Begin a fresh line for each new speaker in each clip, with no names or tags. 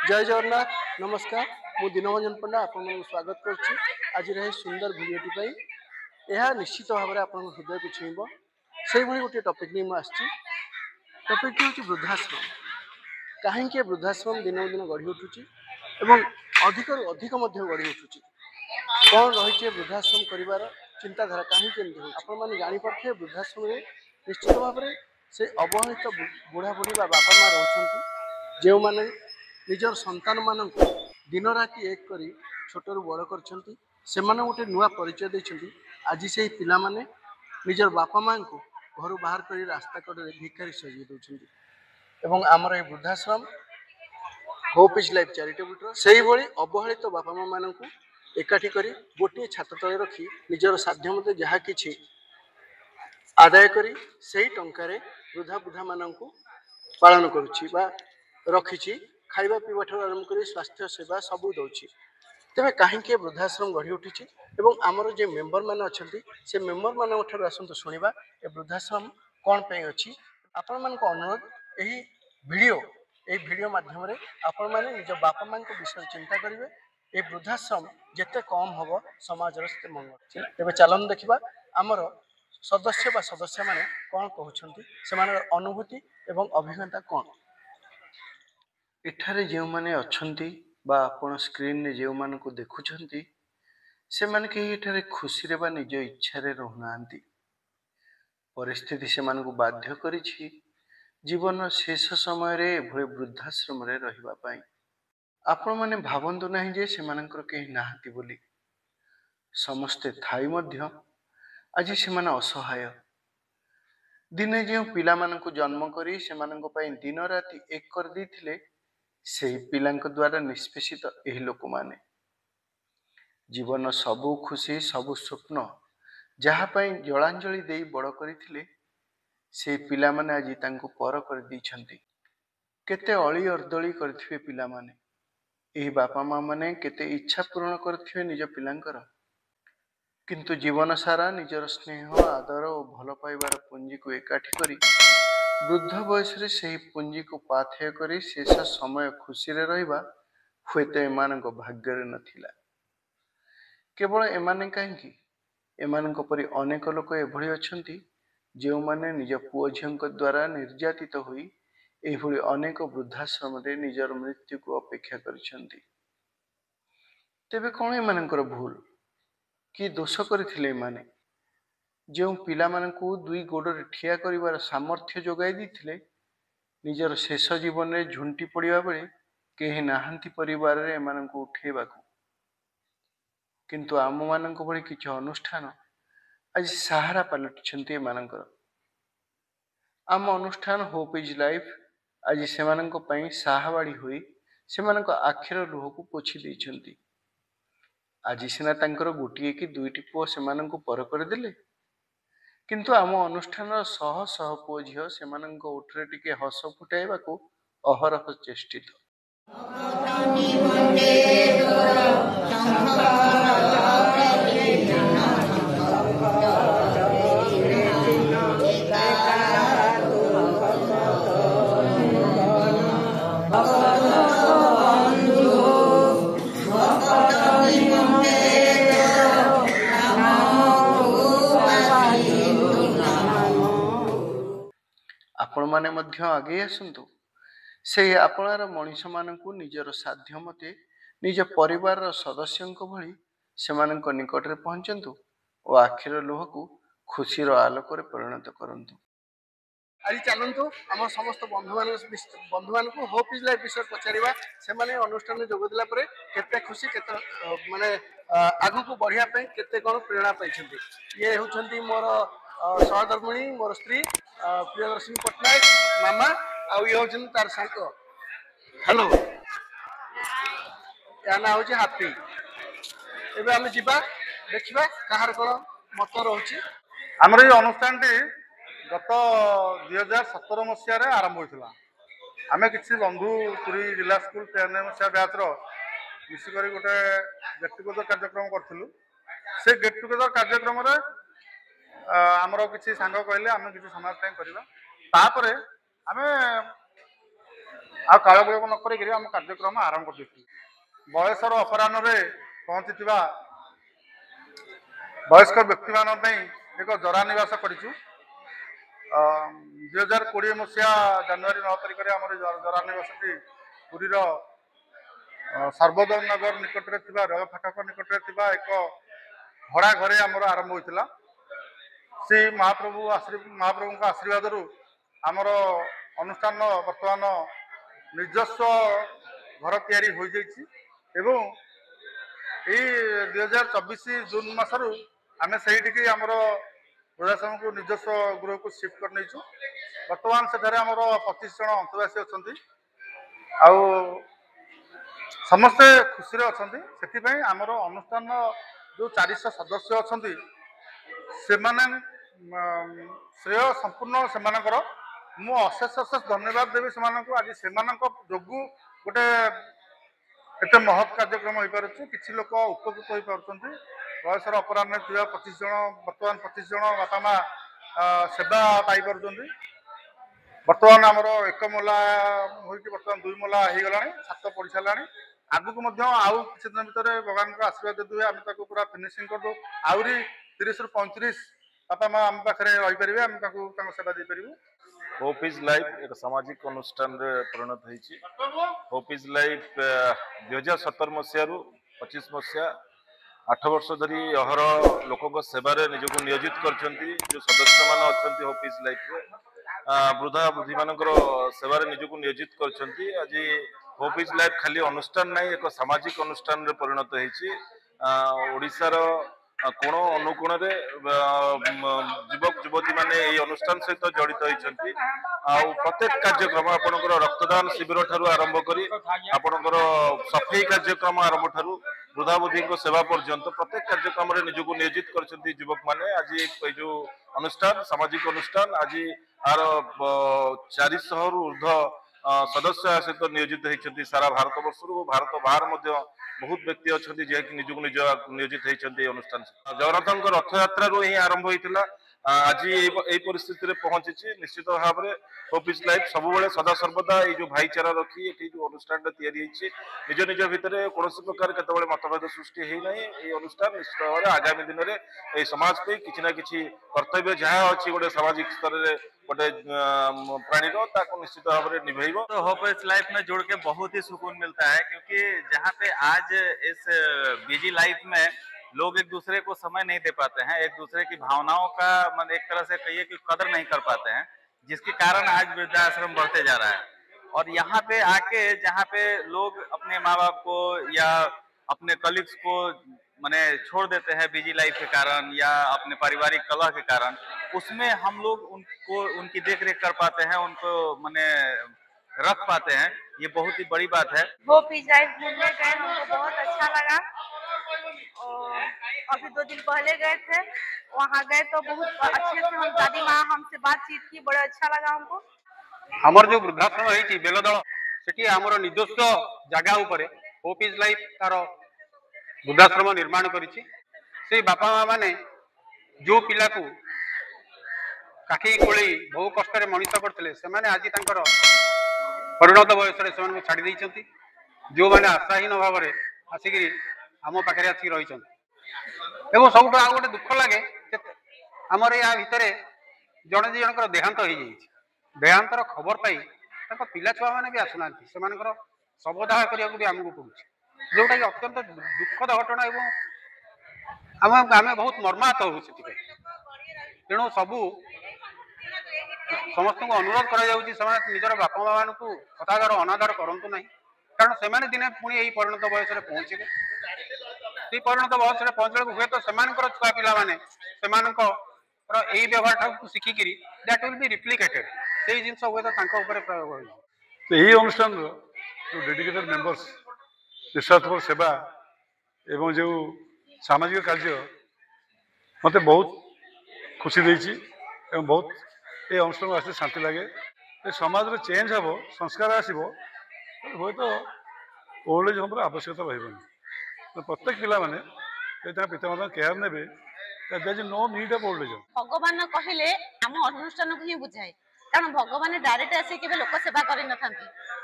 जय जगन्नाथ नमस्कार मु दीनरंजन पंडा आप स्वागत करुच्ची आज सुंदर भिडियोटी यह निश्चित भाव में आप हृदय को छुईब से गोटे टपिक नहीं मुझे टपिक हूँ वृद्धाश्रम कहीं वृद्धाश्रम दिन दिन गढ़ी उठुची एवं अधिक अधिक गढ़ी उठुची कौन रही वृद्धाश्रम कर चिंताधारा कहीं आप जापे वृद्धाश्रम निश्चित भाव में से अवहेलित बुढ़ा बुढ़ी बापा माँ रोच जो मैंने निजर संतान मान दिन राति एक करी छोटू बड़ कर गोटे नुआ परिचय देते आज से पिला माने निजर बापा माँ को घर बाहर कर रास्ता कड़े भिखारी सजाई दौरान आमर ये वृद्धाश्रम hope is life charitable trust से ही अवहेलित बापा माँ मान एकाठी कर गोटे छात तले रखी निजर साध्य मत जहाँ कि आदाय करी से टंकार वृद्धा वृद्धा मान पालन करुच्ची रखी खाଇବା पीवा ठार आरंभ कर स्वास्थ्य सेवा सबू दौर तेज कहीं वृद्धाश्रम गढ़ी उठी और आमर जो मेम्बर मैंने अच्छा से मेम्बर मान आसतु शुणा ए वृद्धाश्रम कौन पे अच्छी आपण मान अनुरोध यही वीडियो माध्यम आपण मैंने निज बापा माँ विषय चिंता करेंगे ये वृद्धाश्रम जिते कम हम समाज मंगल तेज चलन देखा आमर सदस्य बा सदस्य माने कौन कहते से अनुभूति एवं अभिज्ञता कौन एठारे जो माने अच्छंती बा आपण स्क्रीन रे जो मान को देखुछंती से माने के एठारे खुशी रे बा निज इच्छा रे रहनांती परिस्थिति से मान को बाध्य करिछि जीवन शेष समय रे भले वृद्धाश्रम रे रहिबा पई आपण माने भावंतु नाही जे से मानकर केही नाहंती बोली समस्ते थाई मध्य आज से माने असहाय दिने जो पिला मान को जन्म करी से मान को पई दिन राति एक कर दैथिले से पिलांक द्वारा निष्पेषित यही लोक माने जीवन सबु खुशी सबु स्वप्न जहाँपाई जलांजलि दे बड़ करथिले से पिला माने आज तांको पर कर दैछंती केते अली अर्दली करथिबे पिला माने एही बापा माँ माने केते इच्छा पूर्ण करथिबे निज पिलांकर किंतु जीवन सारा निजर स्नेह आदर और भल पाइबार पुंजी को एकाठी करी वृद्ध बयस रे से पुंजी को पाथेय करी शेष समय खुशी रे रहिबा हुएत एमान भाग्य नथिला केवल एमाने कहीं एमान परि अनेक लोक एभली अछंती जो माने निज पुओ झियों द्वारा निर्यातित होई एभली अनेक वृद्धाश्रम रे निजर मृत्यु को अपेक्षा करिसंती तेबे कोन एमानकर भूल कि दोष करथिले माने जो पिला मान को दुई गोड़े ठिया कर सामर्थ्य जोगाई देथिले निजर शेष जीवन में झुंटी पड़ा बेले कहीं नाहांती परिवार रे एमान को उठेबा किंतु आम मान भली किछि अनुष्ठान आज सहारा पलटिछंती एमानकर आम अनुष्ठान होप इज लाइफ आज सेमानंक पई साहाबाड़ी होई सेमानंक आखिर लुह को पोछि दैछंती आज सिना तांकर गोटिए कि दुईटी पुओ सेमानंक पर कर देले किंतु आम अनुष्ठान शह शह पुओ झील से उठरे टिके हस फुटाइबा अहरह चेष्टित आपण माने मध्य आगे आसंतु से आपणार मनीष मानकु निजर साध्य मते निज परिवार सदस्यों भली सेमानक निकट रे पहुंचंतु और आखिर लोह को खुशी रो आलोक रे परिणत करंतु आज चलंतु हम समस्त बंधु मान को होप इज लाइफ विषय पचारिबा से माने अनुष्ठान जोग देला परे केते खुशी केते माने आगु को बढ़िया पे केते कोन प्रेरणा पाइछंती ये होछंती मोर सहधर्मिणी मोर स्त्री प्रियदर्शनी पट्टनायक मामा आउ ये होछन तार सांग हेलो या ना होछि हापी एबे हम जिबा देखिबा कहार कोन मत रहउछि
हमर ये अनुष्ठान टी गत 2017 मसीह आरंभ होता आम कि बंधु पुरी जिला स्कूल 93 मसीहा बैच मिसिक गोटे गेट टुगेदर कार्यक्रम करूँ से गेट टुगेदर कार्यक्रम आमर किसी सांग कहले आम कि समाज करवा आम ଆଉ କାଳ ବିଳମ୍ବ ନ କରିକି ଆମ କାର୍ଯ୍ୟକ୍ରମ ଆରମ୍ଭ କରିଦେଇଥିଲୁ। ବୟସର ଅପରାହ୍ନରେ ପହଞ୍ଚିଥିବା ବୟସ୍କ ବ୍ୟକ୍ତିମାନଙ୍କ ପାଇଁ ଏକ ଜରା ନିବାସ କରିଛୁ। 2020 ମସିହା ଜାନୁଆରୀ 9 ତାରିଖରେ ଆମର ଜରା ନିବାସଟି ପୁରୀର ସର୍ବୋଦୟ ନଗର ନିକଟରେ ଥିବା ରେଳ ଫାଟକ ନିକଟରେ ଥିବା ଏକ ଭଡ଼ା ଘରେ ଆମର ଆରମ୍ଭ ହୋଇଥିଲା। ଶ୍ରୀ ମହାପ୍ରଭୁଙ୍କ ଆଶୀର୍ବାଦରୁ ଆମର ଅନୁଷ୍ଠାନ ବର୍ତ୍ତମାନ ନିଜସ୍ୱ ଘର ତିଆରି ହୋଇଯାଇଛି ଏବଂ ଏଇ 2024 ଜୁନ୍ ମାସରୁ ଆମେ ସେଇଠିକି ଆମର ବୃଦ୍ଧାଶ୍ରମକୁ ନିଜସ୍ୱ ଗୃହକୁ ସିଫ୍ଟ କରିନେଇଛୁ। ବର୍ତ୍ତମାନ ସେଠାରେ ଆମର 25 ଜଣ ଅନ୍ତବାସୀ ଅଛନ୍ତି ଆଉ ସମସ୍ତେ ଖୁସିରେ ଅଛନ୍ତି। ସେଥିପାଇଁ ଆମର ଅନୁଷ୍ଠାନ ଯେଉଁ 400 ସଦସ୍ୟ ଅଛନ୍ତି ସେମାନେ ଶ୍ରେୟ ସମ୍ପୂର୍ଣ୍ଣ ସେମାନଙ୍କର। ମୁଁ ଅଶେଷ ଧନ୍ୟବାଦ ଦେବି ସେମାନଙ୍କୁ। ଆଜି ସେମାନଙ୍କ ଯୋଗୁଁ ଗୋଟେ ଏତେ ମହତ୍ କାର୍ଯ୍ୟକ୍ରମ ହୋଇପାରୁଛି। କିଛି ଲୋକ ଉପକୃତ ହୋଇପାରୁଛନ୍ତି। ବୟସର ଅପରାହ୍ନରେ ଥିବା 25 ଜଣ ବର୍ତ୍ତମାନ 25 ଜଣ ବାପା ମା ସେବା ପାଇପାରୁଛନ୍ତି। ବର୍ତ୍ତମାନ ଆମର 1 ମହଲା ହୋଇକି ବର୍ତ୍ତମାନ 2 ମହଲା ହେଇଗଲାଣି, ଛାତ ପଡ଼ିସାରିଲାଣି। ଆଗକୁ ମଧ୍ୟ ଆଉ କିଛି ଦିନ ଭିତରେ ଭଗବାନଙ୍କ ଆଶୀର୍ବାଦ ଦେବେ, ଆମେ ତାକୁ ପୁରା ଫିନିସିଂ କରିଦେବୁ। ଆହୁରି 30 ରୁ 35 ବାପା ମା ଆମ ପାଖରେ ରହିପାରିବେ, ଆମେ ତାଙ୍କ ସେବା ଦେଇପାରିବୁ।
होप इज लाइफ एक सामाजिक अनुष्ठान रे परिणत होइछि। होप इज लाइफ 2017 मसीह 25 मसीहा 8 वर्ष धरी अहर लोक सेवारे निजको नियोजित करछंती। जो सदस्य मान अछंती होप इज लाइफ रे वृद्धा बुद्धि मानकर सेवारे निजको नियोजित करछंती। आज होप इज लाइफ खाली अनुष्ठान नहीं, एक सामाजिक अनुष्ठान रे परिणत होइछि। ओडिसा रो कोण अनुकोण युवक युवती माने ये अनुष्ठान सहित जड़ित होती। प्रत्येक कार्यक्रम आपणकर रक्तदान शिविर ठारू आरंभ करी आपणकर सफाई कार्यक्रम आरंभ ठारू वृद्धा बुद्धि सेवा पर्यंत प्रत्येक कार्यक्रम निजको नियोजित करछंती युवक माने। आज जो अनुष्ठान सामाजिक अनुष्ठान आज आर 400 रु ऊर्ध्व सदस्य सहित नियोजित होती। सारा भारत वर्ष भारत बाहर बहुत व्यक्ति अच्छा जे कि निजको निज नियोजित होती। अनुष्ठान जगन्नाथ रथ यात्रा ही आरंभ होता। आज यही परिस्थिति में पहुंची। निश्चित भाव में होप इज लाइफ सब सदा सर्वदा ये जो भाईचारा रखी ये जो अनुष्ठान निज निज भितर कौन प्रकार के मतभेद सृष्टि होना ये अनुष्ठान निश्चित भाव में आगामी दिन में ये समाज पे किसी ना कि कर्तव्य जहाँ अच्छी गोटे सामाजिक स्तर में गोटे प्राणी निश्चित भाव में निभेब।
तो होप इज लाइफ में जुड़ के बहुत ही सुकून मिलता है, क्योंकि जहाँ पे आज इस बिजी लाइफ में लोग एक दूसरे को समय नहीं दे पाते हैं, एक दूसरे की भावनाओं का मतलब एक तरह से कहिए कि कदर नहीं कर पाते हैं, जिसके कारण आज वृद्धाश्रम बढ़ते जा रहा है। और यहाँ पे आके जहाँ पे लोग अपने माँ बाप को या अपने कलीग्स को माने छोड़ देते हैं बिजी लाइफ के कारण या अपने पारिवारिक कलह के कारण, उसमें हम लोग उनको उनकी देख रेख कर पाते हैं, उनको माने रख पाते हैं। ये बहुत ही बड़ी बात है।
होप इज लाइफ घूमने गए, हमको बहुत अच्छा लगा। और अभी 2 दिन पहले गए थे, वहाँ गए तो बहुत अच्छे से हम दादी माँ हमसे बातचीत की, बड़ा अच्छा लगा हमको।
हमर जो वृद्धाश्रम है बेलदल से आमर निजस्व जगह उपर होप इज लाइफ तार वृद्धाश्रम निर्माण करिछि। से बापा माँ माने जो पिला को काखी कोली बहु कष्ट मनीष करते से आज तांकर परिणत बयस से छाड़ी देइछंती। जो मैंने आशाहीन भाव में आसिक आम पाखे आसिक रही सब आ गए दुख लगे आमर या भितर जड़े दी जनकर देहांत हो देहांतर खबर पाई पिला छुआ मैंने भी आसुना से शवदाह करने भी आमको पड़ुଛି, जोटा कि अत्यंत दुखद घटना एवं आम बहुत मर्माहत हो। तेणु सबू समस्त को अनुरोध कर निजर बापा माँ मान हतादर अनादर करूँ ना, कारण से दिने पुणी यही परिणत बयस पहुँचे। ये परिणत बयस पहुँचे हुए तो छुआ पिला यही व्यवहार शिखिक दैट विल बी रिप्लिकेटेड से जिन हुए तो प्रयोग हो।
यही अनुष्ठान जो डेडिकेटेड मेंबर्स निस्वार्थपर सेवा एवं जो सामाजिक कार्य मत बहुत खुशी देती एवं बहुत ये अनुष्ठान आसते शांति लगे। समाज में चेंज हम संस्कार आसो हूँ तो ओल्ड एज होम आवश्यकता रही। प्रत्येक पिला माने पिता माता केयर ने no need of old age.
भगवान कहले आम अनुष्ठान को ही बुझाए, कारण भगवान डायरेक्ट आसी के लोक सेवा कर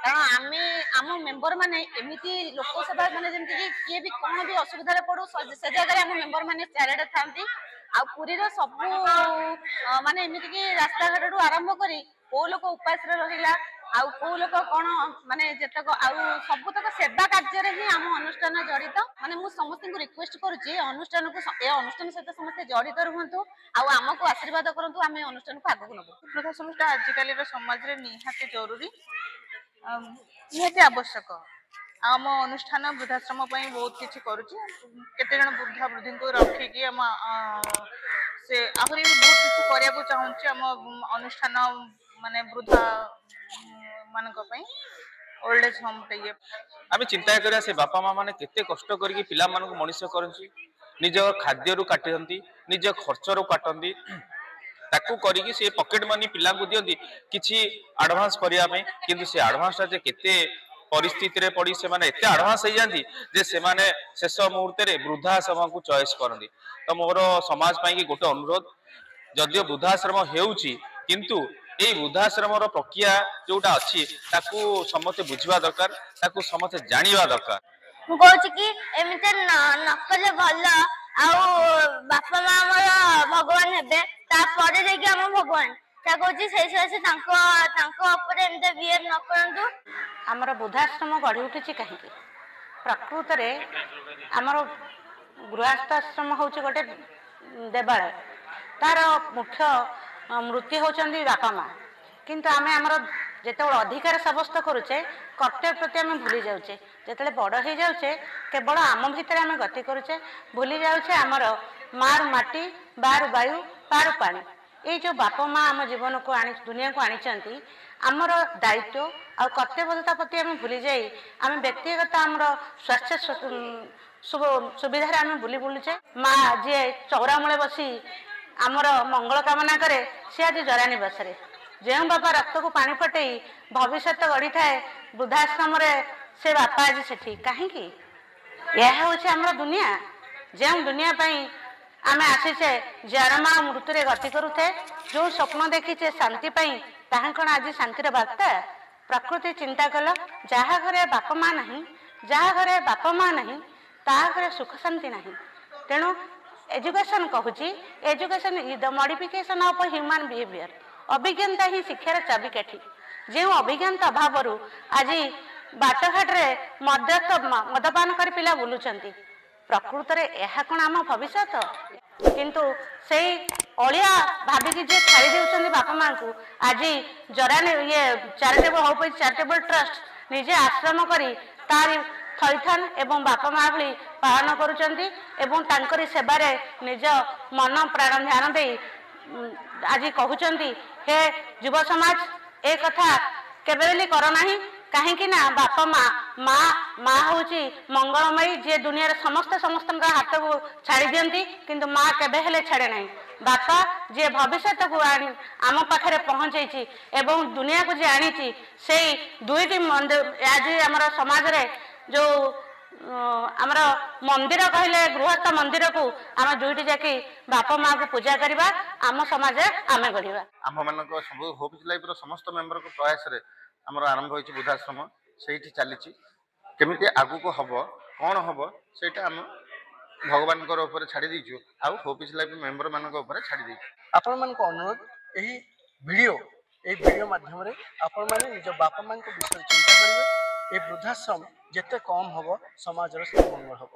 କାରଣ ଆମେ ଆମ ମେମ୍ବର ମାନେ ଏମିତି ଲୋକସଭା ମାନେ ଯେମିତି କି କିଏ ବି କଣ ବି ଅସୁବିଧାରେ ପଡୁ ସେ ଜାଗାରେ ଆମ ମେମ୍ବର ମାନେ ଚାରିଆଡେ ଥାନ୍ତି। ଆଉ ପୁରୀର ସବୁ ମାନେ ଏମିତି କି ରାସ୍ତାଘାଟରୁ ଆରମ୍ଭ କରି କୋଉ ଲୋକ ଉପାସରେ ରହିଲା ଆଉ କୋଉ ଲୋକ କଣ ମାନେ ଯେତକ ଆଉ ସବୁତକ ସେବା କାର୍ଯ୍ୟରେ ହିଁ ଆମ ଅନୁଷ୍ଠାନ ଜଡିତ। ମାନେ ମୁଁ ସମସ୍ତଙ୍କୁ ରିକ୍ୱେଷ୍ଟ କରୁଛି ଏ ଅନୁଷ୍ଠାନ ସହିତ ସମସ୍ତେ ଜଡିତ ରୁହନ୍ତୁ ଆଉ ଆମକୁ ଆଶୀର୍ବାଦ କରନ୍ତୁ, ଆମେ ଅନୁଷ୍ଠାନକୁ ଆଗକୁ ନବୁ।
ବୃଦ୍ଧାଶ୍ରମଟା ଆଜିକାଲିର ସମାଜରେ ନିହାତି ଜରୁରୀ, ନିହାତି ଆବଶ୍ୟକ। ଆମ ଅନୁଷ୍ଠାନ ବୃଦ୍ଧାଶ୍ରମ ପାଇଁ ବହୁତ କିଛି କରୁଛି। କେତେ ଜଣ ବୃଦ୍ଧା ବୃଦ୍ଧୀଙ୍କୁ ରଖିକି ଆମ ସେ ଆହୁରି ବି ବହୁତ କିଛି କରିବାକୁ ଚାହୁଁଛି ଆମ ଅନୁଷ୍ଠାନ ମାନେ ବୃଦ୍ଧା ମାନଙ୍କ ପାଇଁ ଓଲ୍ଡ ଏଜ୍ ହୋମ ଇଏ।
ଆମେ ଚିନ୍ତା କରିବା ସେ ବାପା ମା ମାନେ କେତେ କଷ୍ଟ କରିକି ପିଲାମାନଙ୍କୁ ମଣିଷ କରନ୍ତି, ନିଜ ଖାଦ୍ୟରୁ କାଟନ୍ତି, ନିଜ ଖର୍ଚ୍ଚରୁ କାଟନ୍ତି, ତାକୁ କରିକି ସେ ପକେଟ ମନି ପିଲାଙ୍କୁ ଦିଅନ୍ତି କିଛି ଆଡଭାନ୍ସ କରିବା ପାଇଁ। କିନ୍ତୁ ସେ ଆଡଭାନ୍ସଟା ଯେ କେତେ ପରିସ୍ଥିତିରେ ପଡି ସେମାନେ ଏତେ ଆଡଭାନ୍ସ ହେଇଯାନ୍ତି ଯେ ସେମାନେ ଶେଷ ମୁହୂର୍ତ୍ତରେ ବୃଦ୍ଧାଶ୍ରମକୁ ଚଏସ୍ କରନ୍ତି। ତ ମୋର ସମାଜ ପାଇଁ ଗୋଟେ ଅନୁରୋଧ, ଯଦିଓ ବୃଦ୍ଧାଶ୍ରମ ହେଉଛି କିନ୍ତୁ ଏଇ ବୃଦ୍ଧାଶ୍ରମର ପ୍ରକ୍ରିୟା ଯୋଉଟା ଅଛି ତାକୁ ସମସ୍ତେ ବୁଝିବା ଦରକାର, ତାକୁ ସମସ୍ତେ ଜାଣିବା ଦରକାର।
ମୁଁ କହୁଛି କି ଏମିତି ନକଲେ ଭଲ, ଆଉ ବାପା ମା ଆମର ଭଗବାନ ହେବେ, ତାପରେ ଯାଇକି ଆମ ଭଗବାନ। ତା କହୁଛି ସେଇ ତାଙ୍କ ଉପରେ ଏମିତି ବିହେଭ ନ କରନ୍ତୁ।
ଆମର ବୃଦ୍ଧାଶ୍ରମ ଗଢ଼ି ଉଠିଛି କାହିଁକି? ପ୍ରକୃତରେ ଆମର ଗୃହସ୍ଥାଶ୍ରମ ହେଉଛି ଗୋଟେ ଦେବାଳୟ, ତାର ମୁଖ୍ୟ ମୃତ୍ୟୁ ହେଉଛନ୍ତି ବାପା ମା। କିନ୍ତୁ ଆମେ ଆମର ଯେତେବେଳେ ଅଧିକାର ସାବ୍ୟସ୍ତ କରୁଛେ କର୍ତ୍ତବ୍ୟ ପ୍ରତି ଆମେ ଭୁଲି ଯାଉଛେ। ଯେତେବେଳେ ବଡ଼ ହେଇଯାଉଛେ କେବଳ ଆମ ଭିତରେ ଆମେ ଗତି କରୁଛେ, ଭୁଲି ଯାଉଛେ ଆମର ମାରୁ ମାଟି, ବାରୁ ବାୟୁ, ପାରୁ ପାଣି। ଏଇ ଯେଉଁ ବାପା ମା ଆମ ଜୀବନକୁ ଦୁନିଆକୁ ଆଣିଛନ୍ତି, ଆମର ଦାୟିତ୍ୱ ଆଉ କର୍ତ୍ତବ୍ୟତା ପ୍ରତି ଆମେ ଭୁଲି ଯାଇ ଆମେ ବ୍ୟକ୍ତିଗତ ଆମର ସ୍ୱାସ୍ଥ୍ୟ ସୁବିଧାରେ ଆମେ ବୁଲୁଛେ। ମା ଯିଏ ଚଉରାମୂଳେ ବସି ଆମର ମଙ୍ଗଳ କାମନା କରେ ସେ ଆଜି ଜରାନୀ ବସରେ। ଯେଉଁ ବାପା ରକ୍ତକୁ ପାଣି ଫଟେଇ ଭବିଷ୍ୟତ ଗଢ଼ିଥାଏ ବୃଦ୍ଧାଶ୍ରମରେ ସେ ବାପା ଆଜି ସେଠି କାହିଁକି? ଏହା ହେଉଛି ଆମର ଦୁନିଆ, ଯେଉଁ ଦୁନିଆ ପାଇଁ ଆମେ ଆସିଛେ ଜରମା ମୃତ୍ୟୁରେ ଗତି କରୁଛେ। ଯେଉଁ ସ୍ୱପ୍ନ ଦେଖିଛେ ଶାନ୍ତି ପାଇଁ, ତାହା କ'ଣ ଆଜି ଶାନ୍ତିର ବାର୍ତ୍ତା? ପ୍ରକୃତି ଚିନ୍ତା କଲ, ଯାହା ଘରେ ବାପା ମା ନାହିଁ, ଯାହା ଘରେ ବାପା ମା ନାହିଁ ତାହା ଘରେ ସୁଖ ଶାନ୍ତି ନାହିଁ। ତେଣୁ ଏଜୁକେସନ୍ କହୁଛି, education is the modification of human behaviour. ଅଭିଜ୍ଞତା ହିଁ ଶିକ୍ଷାର ଚାବିକାଠି। ଯେଉଁ ଅଭିଜ୍ଞତା ଅଭାବରୁ ଆଜି ବାଟଘାଟରେ ମଦପାନ କରି ପିଲା ବୁଲୁଛନ୍ତି, ପ୍ରକୃତରେ ଏହା କ'ଣ ଆମ ଭବିଷ୍ୟତ? କିନ୍ତୁ ସେଇ ଅଳିଆ ଭାବିକି ଯିଏ ଛାଡ଼ି ଦେଉଛନ୍ତି ବାପା ମାଙ୍କୁ, ଆଜି ଜରାନୀ ଚାରିଟେବଲ୍ ହୋପ୍ ଚାରିଟେବଲ୍ ଟ୍ରଷ୍ଟ ନିଜେ ଆଶ୍ରମ କରି ତାରି ଥଇଥାନ ଏବଂ ବାପା ମା ଭଳି ପାଳନ କରୁଛନ୍ତି ଏବଂ ତାଙ୍କରି ସେବାରେ ନିଜ ମନ ପ୍ରାଣ ଧ୍ୟାନ ଦେଇ ଆଜି କହୁଛନ୍ତି, ହେ ଯୁବ ସମାଜ ଏ କଥା କେବେ ହେଲେ କର ନାହିଁ। କାହିଁକି ନା ବାପା ମା ହେଉଛି ମଙ୍ଗଳମୟୀ, ଯିଏ ଦୁନିଆରେ ସମସ୍ତଙ୍କ ହାତକୁ ଛାଡ଼ି ଦିଅନ୍ତି କିନ୍ତୁ ମା କେବେ ହେଲେ ଛାଡ଼େ ନାହିଁ। ବାପା ଯିଏ ଭବିଷ୍ୟତକୁ ଆଣି ଆମ ପାଖରେ ପହଞ୍ଚେଇଛି ଏବଂ ଦୁନିଆକୁ ଯିଏ ଆଣିଛି, ସେଇ ଦୁଇଟି ଆଜି ଆମର ସମାଜରେ ଯେଉଁ ଆମର ମନ୍ଦିର କହିଲେ ଗୃହସ୍ଥ ମନ୍ଦିରକୁ ଆମେ ଦୁଇଟି ଯାକି ବାପା ମାଆକୁ ପୂଜା କରିବା, ଆମ ସମାଜରେ ଆମେ ଗଢ଼ିବା।
ଆମମାନଙ୍କ ସବୁ ହୋପ୍ ଲାଇଫ୍ର ସମସ୍ତ ମେମ୍ବରଙ୍କ ପ୍ରୟାସରେ ଆମର ଆରମ୍ଭ ହୋଇଛି ବୃଦ୍ଧାଶ୍ରମ, ସେଇଠି ଚାଲିଛି। କେମିତି ଆଗକୁ ହେବ, କ'ଣ ହେବ, ସେଇଟା ଆମେ ଭଗବାନଙ୍କର ଉପରେ ଛାଡ଼ି ଦେଇଛୁ, ଆଉ ହୋପ୍ ଲାଇଫ୍ ମେମ୍ବରମାନଙ୍କ ଉପରେ ଛାଡ଼ି ଦେଇଛୁ। ଆପଣମାନଙ୍କ ଅନୁରୋଧ, ଏହି ଭିଡ଼ିଓ ମାଧ୍ୟମରେ ଆପଣମାନେ ନିଜ ବାପା ମାଆଙ୍କ ବିଷୟରେ ଚିନ୍ତା କରିବେ। ଏ ବୃଦ୍ଧାଶ୍ରମ ଯେତେ କମ୍ ହେବ ସମାଜର ସେତେ ମଙ୍ଗଳ ହେବ।